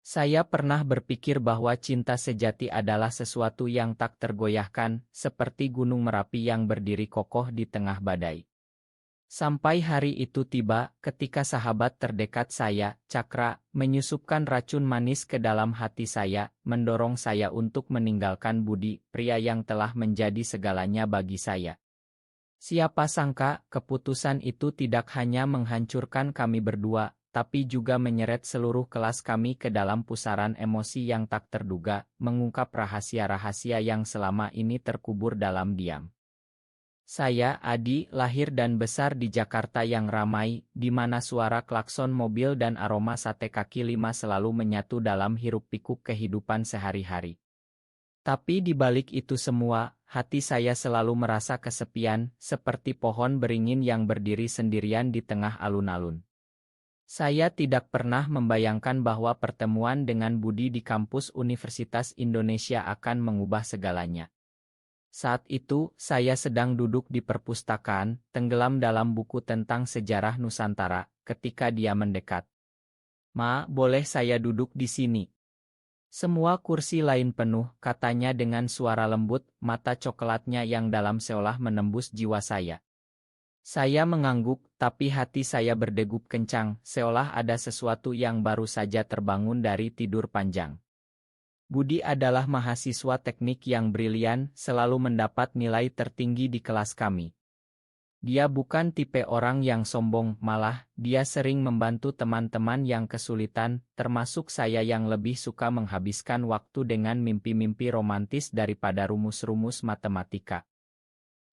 Saya pernah berpikir bahwa cinta sejati adalah sesuatu yang tak tergoyahkan, seperti gunung Merapi yang berdiri kokoh di tengah badai. Sampai hari itu tiba, ketika sahabat terdekat saya, Cakra, menyusupkan racun manis ke dalam hati saya, mendorong saya untuk meninggalkan Budi, pria yang telah menjadi segalanya bagi saya. Siapa sangka, keputusan itu tidak hanya menghancurkan kami berdua, tapi juga menyeret seluruh kelas kami ke dalam pusaran emosi yang tak terduga, mengungkap rahasia-rahasia yang selama ini terkubur dalam diam. Saya, Adi, lahir dan besar di Jakarta yang ramai, di mana suara klakson mobil dan aroma sate kaki lima selalu menyatu dalam hiruk-pikuk kehidupan sehari-hari. Tapi di balik itu semua, hati saya selalu merasa kesepian, seperti pohon beringin yang berdiri sendirian di tengah alun-alun. Saya tidak pernah membayangkan bahwa pertemuan dengan Budi di kampus Universitas Indonesia akan mengubah segalanya. Saat itu, saya sedang duduk di perpustakaan, tenggelam dalam buku tentang sejarah Nusantara, ketika dia mendekat. "Ma, boleh saya duduk di sini?" "Semua kursi lain penuh," katanya dengan suara lembut, mata coklatnya yang dalam seolah menembus jiwa saya. Saya mengangguk, tapi hati saya berdegup kencang, seolah ada sesuatu yang baru saja terbangun dari tidur panjang. Budi adalah mahasiswa teknik yang brilian, selalu mendapat nilai tertinggi di kelas kami. Dia bukan tipe orang yang sombong, malah, dia sering membantu teman-teman yang kesulitan, termasuk saya yang lebih suka menghabiskan waktu dengan mimpi-mimpi romantis daripada rumus-rumus matematika.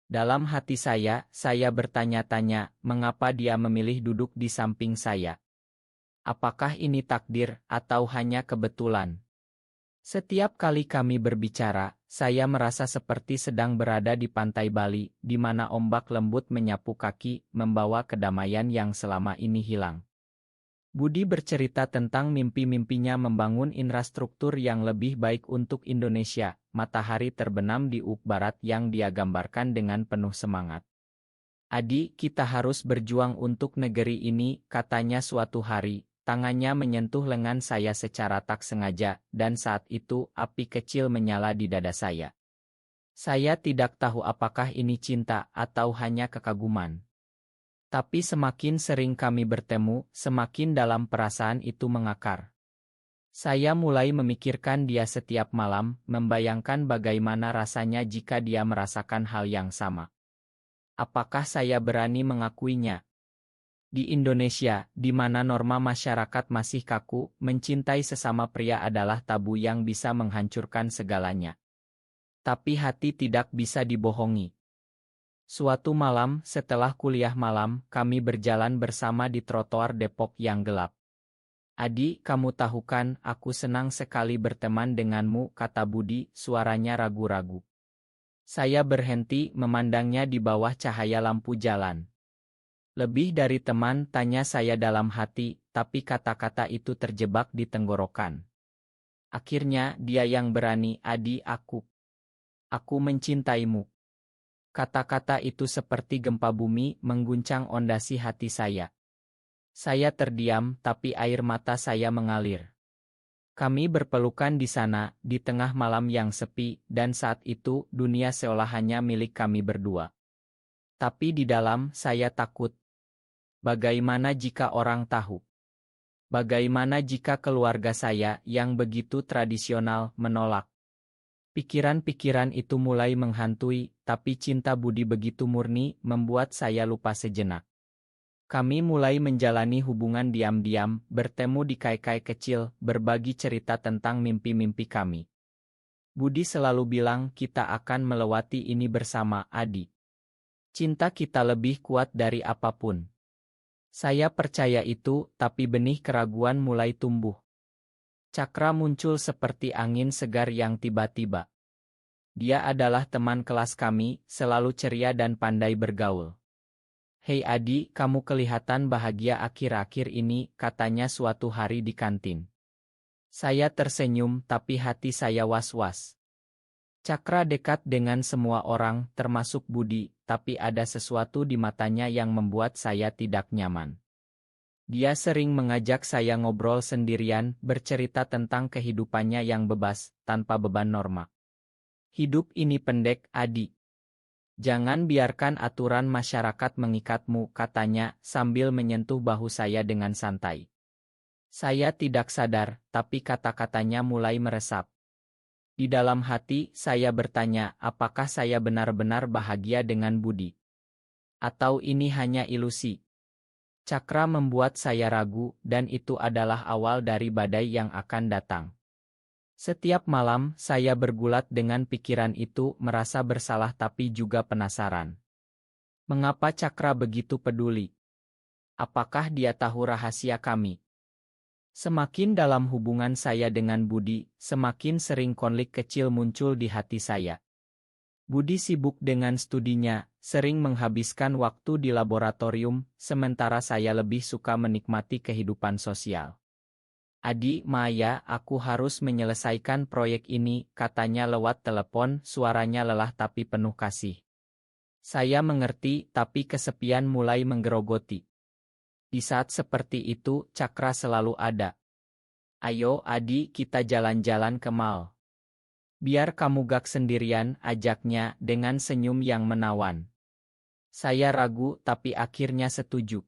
Dalam hati saya bertanya-tanya, mengapa dia memilih duduk di samping saya? Apakah ini takdir, atau hanya kebetulan? Setiap kali kami berbicara, saya merasa seperti sedang berada di pantai Bali, di mana ombak lembut menyapu kaki, membawa kedamaian yang selama ini hilang. Budi bercerita tentang mimpi-mimpinya membangun infrastruktur yang lebih baik untuk Indonesia, matahari terbenam di ufuk barat yang dia gambarkan dengan penuh semangat. "Adi, kita harus berjuang untuk negeri ini," katanya suatu hari. Tangannya menyentuh lengan saya secara tak sengaja, dan saat itu api kecil menyala di dada saya. Saya tidak tahu apakah ini cinta atau hanya kekaguman. Tapi semakin sering kami bertemu, semakin dalam perasaan itu mengakar. Saya mulai memikirkan dia setiap malam, membayangkan bagaimana rasanya jika dia merasakan hal yang sama. Apakah saya berani mengakuinya? Di Indonesia, di mana norma masyarakat masih kaku, mencintai sesama pria adalah tabu yang bisa menghancurkan segalanya. Tapi hati tidak bisa dibohongi. Suatu malam, setelah kuliah malam, kami berjalan bersama di trotoar Depok yang gelap. "Adi, kamu tahu kan, aku senang sekali berteman denganmu," kata Budi, suaranya ragu-ragu. Saya berhenti memandangnya di bawah cahaya lampu jalan. "Lebih dari teman," tanya saya dalam hati, tapi kata-kata itu terjebak di tenggorokan. Akhirnya dia yang berani, "Adi, aku mencintaimu." Kata-kata itu seperti gempa bumi mengguncang ondasi hati saya. Saya terdiam, tapi air mata saya mengalir. Kami berpelukan di sana, di tengah malam yang sepi, dan saat itu dunia seolah hanya milik kami berdua. Tapi di dalam, saya takut. Bagaimana jika orang tahu? Bagaimana jika keluarga saya, yang begitu tradisional, menolak? Pikiran-pikiran itu mulai menghantui, tapi cinta Budi begitu murni, membuat saya lupa sejenak. Kami mulai menjalani hubungan diam-diam, bertemu di kai-kai kecil, berbagi cerita tentang mimpi-mimpi kami. Budi selalu bilang, "Kita akan melewati ini bersama, Adi. Cinta kita lebih kuat dari apapun." Saya percaya itu, tapi benih keraguan mulai tumbuh. Cakra muncul seperti angin segar yang tiba-tiba. Dia adalah teman kelas kami, selalu ceria dan pandai bergaul. "Hei Adi, kamu kelihatan bahagia akhir-akhir ini," katanya suatu hari di kantin. Saya tersenyum, tapi hati saya was-was. Cakra dekat dengan semua orang, termasuk Budi, tapi ada sesuatu di matanya yang membuat saya tidak nyaman. Dia sering mengajak saya ngobrol sendirian, bercerita tentang kehidupannya yang bebas, tanpa beban norma. Hidup ini pendek, Adi. Jangan biarkan aturan masyarakat mengikatmu, katanya, sambil menyentuh bahu saya dengan santai. Saya tidak sadar, tapi kata-katanya mulai meresap. Di dalam hati, saya bertanya, apakah saya benar-benar bahagia dengan Budi? Atau ini hanya ilusi? Cakra membuat saya ragu, dan itu adalah awal dari badai yang akan datang. Setiap malam, saya bergulat dengan pikiran itu, merasa bersalah tapi juga penasaran. Mengapa Cakra begitu peduli? Apakah dia tahu rahasia kami? Semakin dalam hubungan saya dengan Budi, semakin sering konflik kecil muncul di hati saya. Budi sibuk dengan studinya, sering menghabiskan waktu di laboratorium, sementara saya lebih suka menikmati kehidupan sosial. Adi, Maya, aku harus menyelesaikan proyek ini, katanya lewat telepon, suaranya lelah tapi penuh kasih. Saya mengerti, tapi kesepian mulai menggerogoti. Di saat seperti itu, Cakra selalu ada. Ayo, Adi, kita jalan-jalan ke mall. Biar kamu gak sendirian, ajaknya dengan senyum yang menawan. Saya ragu, tapi akhirnya setuju.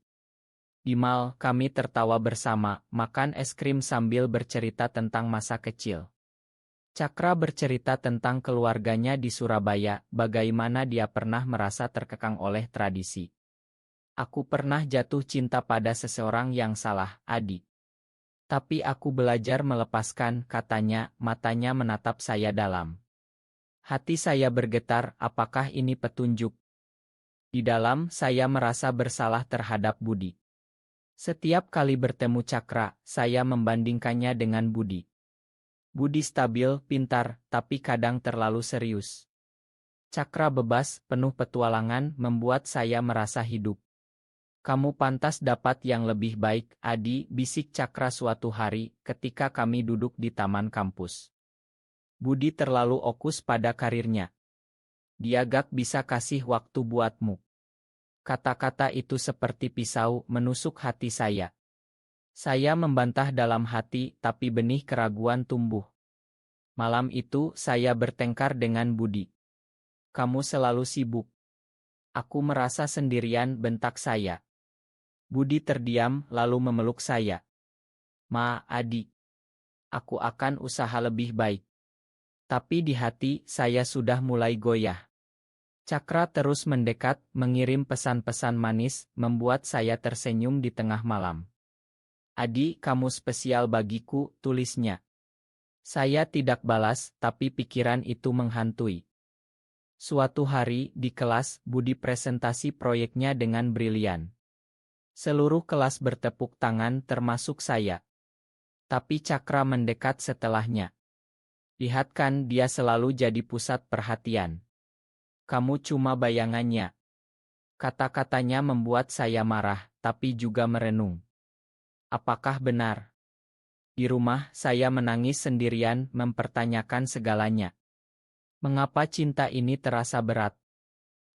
Di mall, kami tertawa bersama, makan es krim sambil bercerita tentang masa kecil. Cakra bercerita tentang keluarganya di Surabaya, bagaimana dia pernah merasa terkekang oleh tradisi. Aku pernah jatuh cinta pada seseorang yang salah, Adi. Tapi aku belajar melepaskan, katanya, matanya menatap saya dalam. Hati saya bergetar, apakah ini petunjuk? Di dalam, saya merasa bersalah terhadap Budi. Setiap kali bertemu Cakra, saya membandingkannya dengan Budi. Budi stabil, pintar, tapi kadang terlalu serius. Cakra bebas, penuh petualangan, membuat saya merasa hidup. Kamu pantas dapat yang lebih baik, Adi, bisik Cakra suatu hari, ketika kami duduk di taman kampus. Budi terlalu fokus pada karirnya. Dia gak bisa kasih waktu buatmu. Kata-kata itu seperti pisau menusuk hati saya. Saya membantah dalam hati, tapi benih keraguan tumbuh. Malam itu, saya bertengkar dengan Budi. Kamu selalu sibuk. Aku merasa sendirian, bentak saya. Budi terdiam, lalu memeluk saya. Ma, Adi. Aku akan usaha lebih baik. Tapi di hati, saya sudah mulai goyah. Cakra terus mendekat, mengirim pesan-pesan manis, membuat saya tersenyum di tengah malam. Adi, kamu spesial bagiku, tulisnya. Saya tidak balas, tapi pikiran itu menghantui. Suatu hari, di kelas, Budi presentasi proyeknya dengan brilian. Seluruh kelas bertepuk tangan termasuk saya. Tapi Cakra mendekat setelahnya. Lihat kan, dia selalu jadi pusat perhatian. Kamu cuma bayangannya. Kata-katanya membuat saya marah, tapi juga merenung. Apakah benar? Di rumah, saya menangis sendirian, mempertanyakan segalanya. Mengapa cinta ini terasa berat?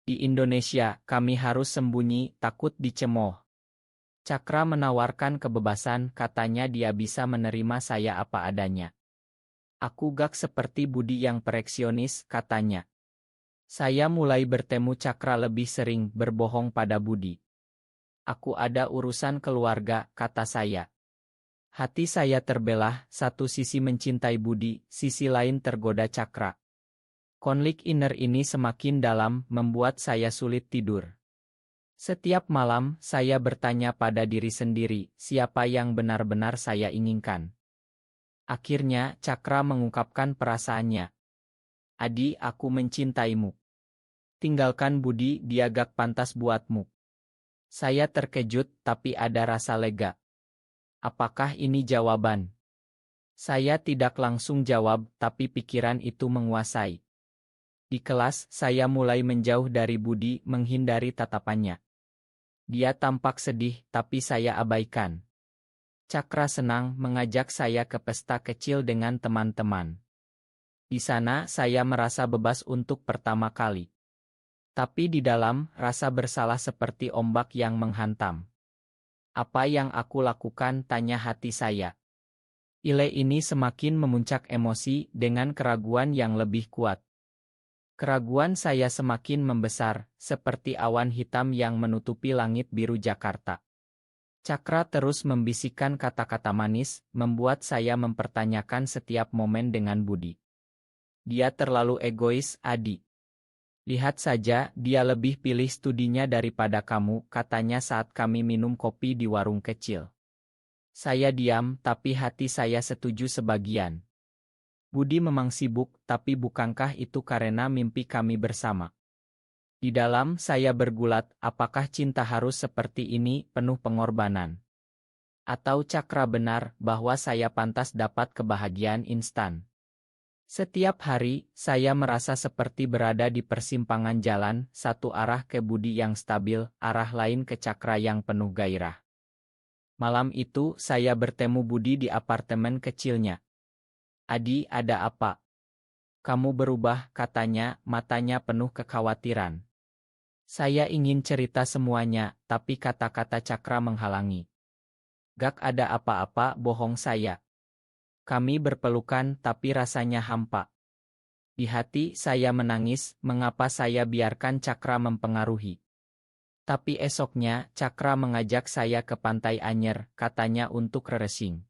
Di Indonesia, kami harus sembunyi, takut dicemooh. Cakra menawarkan kebebasan, katanya dia bisa menerima saya apa adanya. Aku gak seperti Budi yang perfeksionis, katanya. Saya mulai bertemu Cakra lebih sering, berbohong pada Budi. Aku ada urusan keluarga, kata saya. Hati saya terbelah, satu sisi mencintai Budi, sisi lain tergoda Cakra. Konflik inner ini semakin dalam, membuat saya sulit tidur. Setiap malam, saya bertanya pada diri sendiri, siapa yang benar-benar saya inginkan. Akhirnya, Cakra mengungkapkan perasaannya. Adi, aku mencintaimu. Tinggalkan Budi, dia gak pantas buatmu. Saya terkejut, tapi ada rasa lega. Apakah ini jawaban? Saya tidak langsung jawab, tapi pikiran itu menguasai. Di kelas, saya mulai menjauh dari Budi, menghindari tatapannya. Dia tampak sedih, tapi saya abaikan. Cakra senang mengajak saya ke pesta kecil dengan teman-teman. Di sana, saya merasa bebas untuk pertama kali. Tapi di dalam, rasa bersalah seperti ombak yang menghantam. Apa yang aku lakukan? Tanya hati saya. Ile ini semakin memuncak emosi dengan keraguan yang lebih kuat. Keraguan saya semakin membesar, seperti awan hitam yang menutupi langit biru Jakarta. Cakra terus membisikkan kata-kata manis, membuat saya mempertanyakan setiap momen dengan Budi. Dia terlalu egois, Adi. Lihat saja, dia lebih pilih studinya daripada kamu, katanya saat kami minum kopi di warung kecil. Saya diam, tapi hati saya setuju sebagian. Budi memang sibuk, tapi bukankah itu karena mimpi kami bersama? Di dalam saya bergulat, apakah cinta harus seperti ini, penuh pengorbanan? Atau Cakra benar bahwa saya pantas dapat kebahagiaan instan? Setiap hari, saya merasa seperti berada di persimpangan jalan, satu arah ke Budi yang stabil, arah lain ke Cakra yang penuh gairah. Malam itu, saya bertemu Budi di apartemen kecilnya. Adi, ada apa? Kamu berubah, katanya, matanya penuh kekhawatiran. Saya ingin cerita semuanya, tapi kata-kata Cakra menghalangi. Gak ada apa-apa, bohong saya. Kami berpelukan, tapi rasanya hampa. Di hati saya menangis, mengapa saya biarkan Cakra mempengaruhi. Tapi esoknya, Cakra mengajak saya ke Pantai Anyer, katanya untuk refreshing.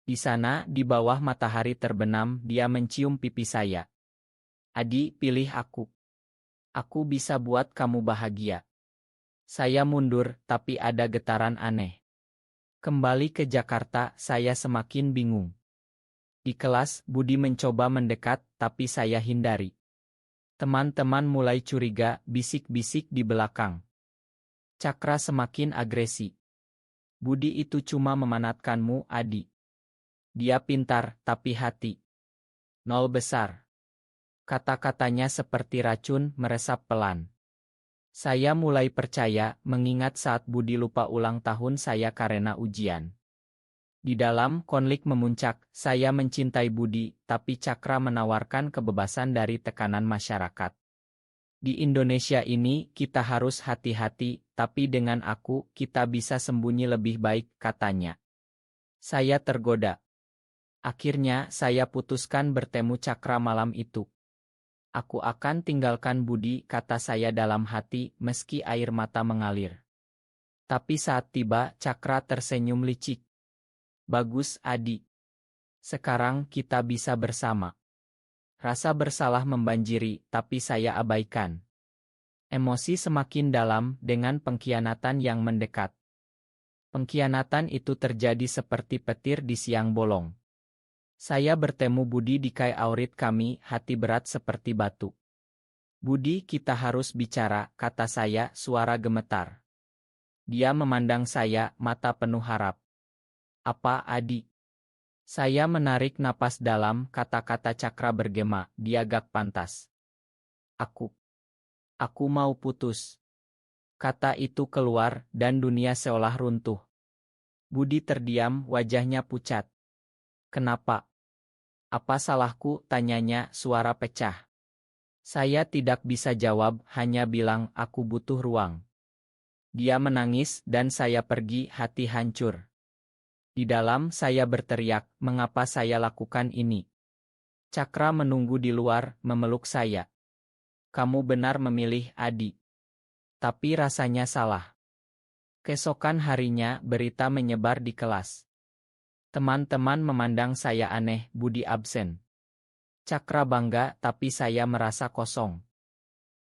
Di sana, di bawah matahari terbenam, dia mencium pipi saya. Adi, pilih aku. Aku bisa buat kamu bahagia. Saya mundur, tapi ada getaran aneh. Kembali ke Jakarta, saya semakin bingung. Di kelas, Budi mencoba mendekat, tapi saya hindari. Teman-teman mulai curiga, bisik-bisik di belakang. Cakra semakin agresi. Budi itu cuma memanatkanmu, Adi. Dia pintar, tapi hati nol besar. Kata-katanya seperti racun meresap pelan. Saya mulai percaya, mengingat saat Budi lupa ulang tahun saya karena ujian. Di dalam konflik memuncak, saya mencintai Budi, tapi Cakra menawarkan kebebasan dari tekanan masyarakat. Di Indonesia ini, kita harus hati-hati, tapi dengan aku, kita bisa sembunyi lebih baik, katanya. Saya tergoda. Akhirnya, saya putuskan bertemu Cakra malam itu. Aku akan tinggalkan Budi, kata saya dalam hati, meski air mata mengalir. Tapi saat tiba, Cakra tersenyum licik. Bagus, Adi. Sekarang kita bisa bersama. Rasa bersalah membanjiri, tapi saya abaikan. Emosi semakin dalam dengan pengkhianatan yang mendekat. Pengkhianatan itu terjadi seperti petir di siang bolong. Saya bertemu Budi di kai aurit kami, hati berat seperti batu. Budi, kita harus bicara, kata saya, suara gemetar. Dia memandang saya, mata penuh harap. Apa, Adi? Saya menarik napas dalam, kata-kata Cakra bergema, dia gak pantas. Aku mau putus. Kata itu keluar, dan dunia seolah runtuh. Budi terdiam, wajahnya pucat. Kenapa? Apa salahku, tanyanya, suara pecah. Saya tidak bisa jawab, hanya bilang, aku butuh ruang. Dia menangis, dan saya pergi, hati hancur. Di dalam saya berteriak, mengapa saya lakukan ini? Cakra menunggu di luar, memeluk saya. Kamu benar memilih, Adi. Tapi rasanya salah. Keesokan harinya, berita menyebar di kelas. Teman-teman memandang saya aneh, Budi absen. Cakra bangga, tapi saya merasa kosong.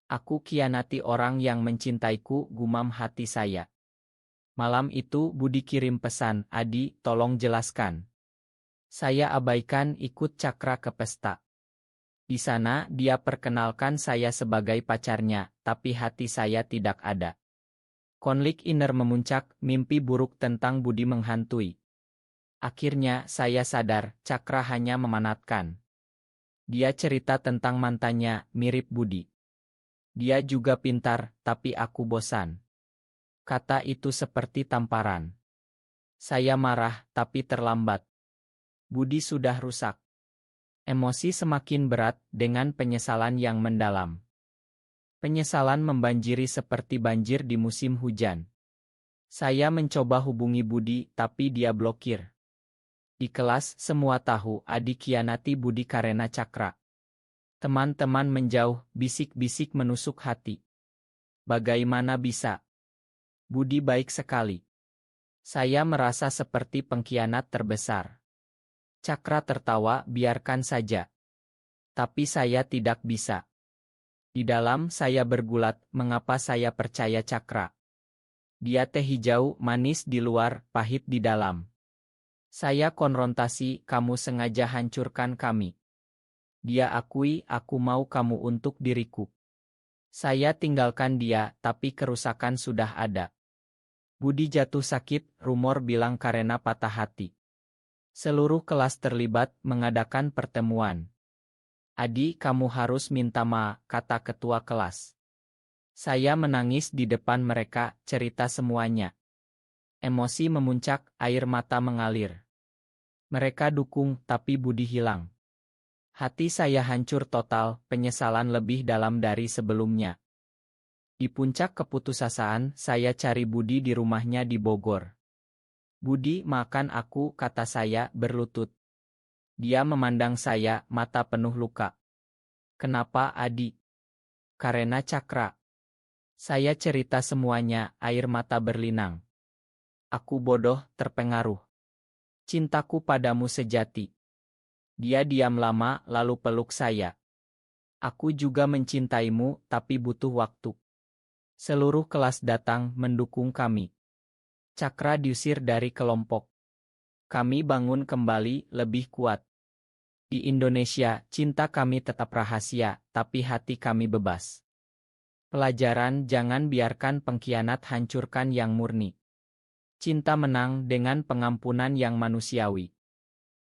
Aku kianati orang yang mencintaiku, gumam hati saya. Malam itu Budi kirim pesan, Adi, tolong jelaskan. Saya abaikan, ikut Cakra ke pesta. Di sana dia perkenalkan saya sebagai pacarnya, tapi hati saya tidak ada. Konflik inner memuncak, mimpi buruk tentang Budi menghantui. Akhirnya saya sadar, Cakra hanya memanatkan. Dia cerita tentang mantannya, mirip Budi. Dia juga pintar, tapi aku bosan. Kata itu seperti tamparan. Saya marah, tapi terlambat. Budi sudah rusak. Emosi semakin berat, dengan penyesalan yang mendalam. Penyesalan membanjiri seperti banjir di musim hujan. Saya mencoba hubungi Budi, tapi dia blokir. Di kelas, semua tahu Adi khianati Budi karena Cakra. Teman-teman menjauh, bisik-bisik menusuk hati. Bagaimana bisa? Budi baik sekali. Saya merasa seperti pengkhianat terbesar. Cakra tertawa, biarkan saja. Tapi saya tidak bisa. Di dalam saya bergulat, mengapa saya percaya Cakra? Dia teh hijau, manis di luar, pahit di dalam. Saya konfrontasi, kamu sengaja hancurkan kami. Dia akui, aku mau kamu untuk diriku. Saya tinggalkan dia, tapi kerusakan sudah ada. Budi jatuh sakit, rumor bilang karena patah hati. Seluruh kelas terlibat, mengadakan pertemuan. Adi, kamu harus minta maaf, kata ketua kelas. Saya menangis di depan mereka, cerita semuanya. Emosi memuncak, air mata mengalir. Mereka dukung, tapi Budi hilang. Hati saya hancur total, penyesalan lebih dalam dari sebelumnya. Di puncak keputusasaan, saya cari Budi di rumahnya di Bogor. Budi, makan aku, kata saya, berlutut. Dia memandang saya, mata penuh luka. Kenapa, Adi? Karena Cakra. Saya cerita semuanya, air mata berlinang. Aku bodoh, terpengaruh. Cintaku padamu sejati. Dia diam lama, lalu peluk saya. Aku juga mencintaimu, tapi butuh waktu. Seluruh kelas datang mendukung kami. Cakra diusir dari kelompok. Kami bangun kembali, lebih kuat. Di Indonesia, cinta kami tetap rahasia, tapi hati kami bebas. Pelajaran, jangan biarkan pengkhianat hancurkan yang murni. Cinta menang dengan pengampunan yang manusiawi.